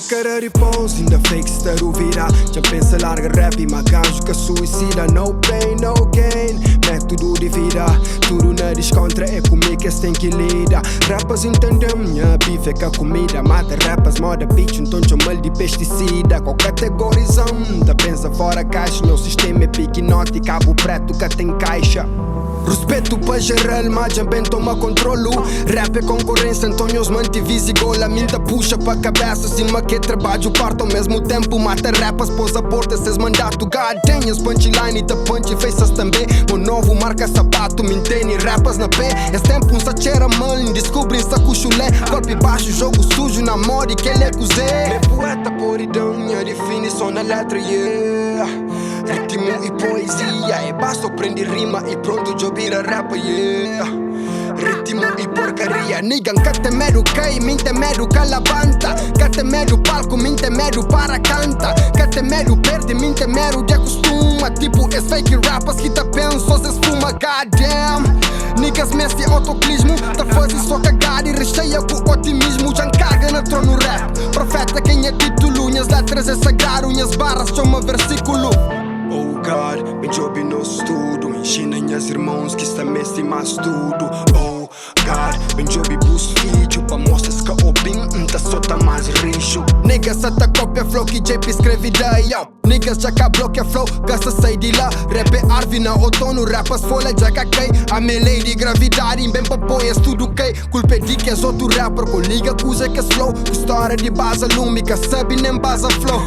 Da cara repouso, ainda fake estar o virar. Já pensa larga rap e maganjo que suicida. No pain, no gain, método de vida. Tudo na descontra, é comigo que tem que lidar. Rappers entendem, minha bife é que a comida. Mata rappers, moda bitch, então chama de pesticida. Com categorização, da pensa fora caixa. Meu sistema é piquinote e cabo preto que tem caixa. Respeito para geral, mas também toma controlo. Rap é concorrência, então os mantivisi gola. Minta puxa para cabeça, cima que trabalho parto ao mesmo tempo. Mata rappers, pôs a porta, cês mandato. God damn, as punchline da punch faces também. Meu novo marca sapato, mintene rappers na pé. Esse tempo um sachera mal, descobrem saco chulé. Golpe baixo, jogo sujo na moda e que ele é cozé. É poeta poridão, minha definição na letra, yeah. Ritmo e poesia, é basta aprender rima e pronto já vira rap, yeah. Ritmo e porcaria, nigga, que te medo cai, min te medo calabanta. Que te medo palco, min te medo para canta. Que te medo perde, min te medo de acostuma. Tipo, es fake rappers que te pensam, se esfuma, goddamn. Niggas mestre autoclismo, tá fazendo só cagada e recheia com otimismo. Já encarga na trono rap, profeta quem é título. Minhas letras é sagrado, minhas barras são um versículo. Oh God, me job no estudo. Ensina minhas irmãos que está mestre mais tudo. Oh God, me job bus vídeo pra mostrar que o bem tá só tá mais rijo. Niggas até copia flow que JP escreve ideia. Niggas já cá bloqueia flow, gasta sai de lá. Rap é árvore na outono, rappers folha já cá cai. A minha lei de gravidade, bem pra poias tudo cai. Culpa de que és outro rapper, com liga cuja que és flow. História de base lúmica, sabe nem base flow.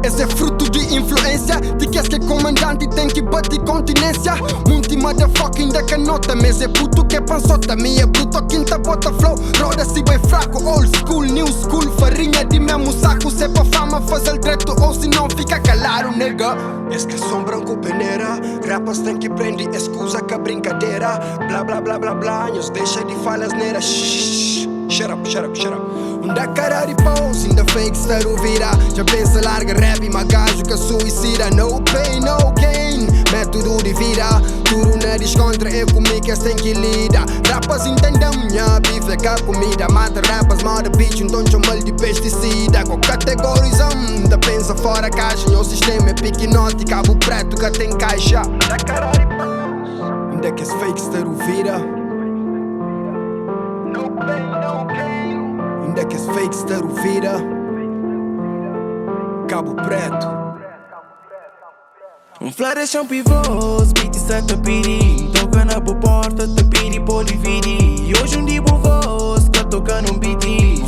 Esse é fruto de influência de que és que é comandante tem que bater continência. Munti motherfucking da canota, mas é puto que é pançota. Minha bruto quinta bota flow, roda-se bem fraco. Old school, new school, farinha de mesmo saco. Se é pra fama fazer treto ou se não fica calado, nega. És que são branco peneira, rappers tem que prender excusa que a brincadeira. Blá blá blá blá blá, nos deixa de falas nera. Shut up, shut up, shut up. Da cara de pose, ainda fake estar o virar. Já pensa larga rap e maganjo que suicida. No pain, no gain, método de vida. Tudo na descontra, é comigo que tem que lidar. Rappers entendem, minha bife é que a comida. Mata rappers, moda bitch, então chama de pesticida. Com categorização, ainda pensa fora caixa. Meu sistema é piquinote, cabo preto que tem caixa. Da cara de pose, ainda que és fake estar o vida. No pain, no gain, ainda que és fake estar o vida. Cabo preto. Floresce pivôs, beat sa tapiri. Toca na porta, tapiri pode dividir. E hoje dia voz, que toca num beat.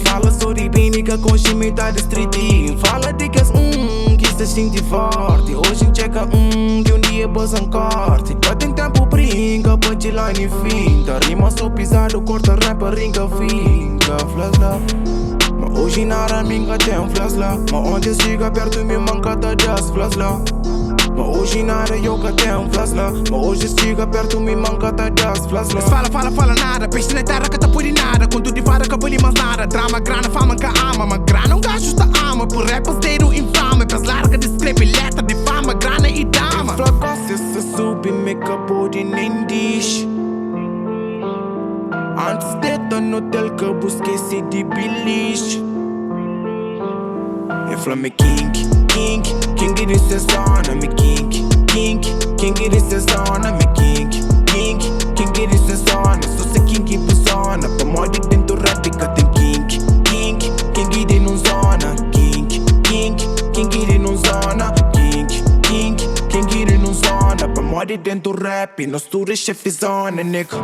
Fala sobre bínica com chimita de street. Fala de que és que se sente forte. Hoje checa que dia bosan corte. Já tem tempo brinca, punchline finta. Rima só pisado, corta rap, rinca finca. Flash lá. Mas hoje nada minha tem flash lá. Mas onde chega perto me manca da jazz flash lá. Mas hoje nada eu que tenho flash lá. Mas hoje chega perto me manca da jazz flash lá. Fala nada, peixe na terra que tá por nada. Com tudo de vara que boli mais nada. Drama, grana, fama que ama. Mas grana um gajo está ama. Por rappers teiro infame. Pras larga de escreve letra de fama, grana e dama. Flacosse se sube me acabou de nem diz. Antes de estar no hotel que busquei-se de beliche. Eu falei me king disse zona, me king disse zona, me king disse zona. Só se king persona, pra morrer dentro do rap que tem king de não zona, king de não zona, king de não zona, pra morrer dentro do rap, nós tudo é chefe zona, nigga.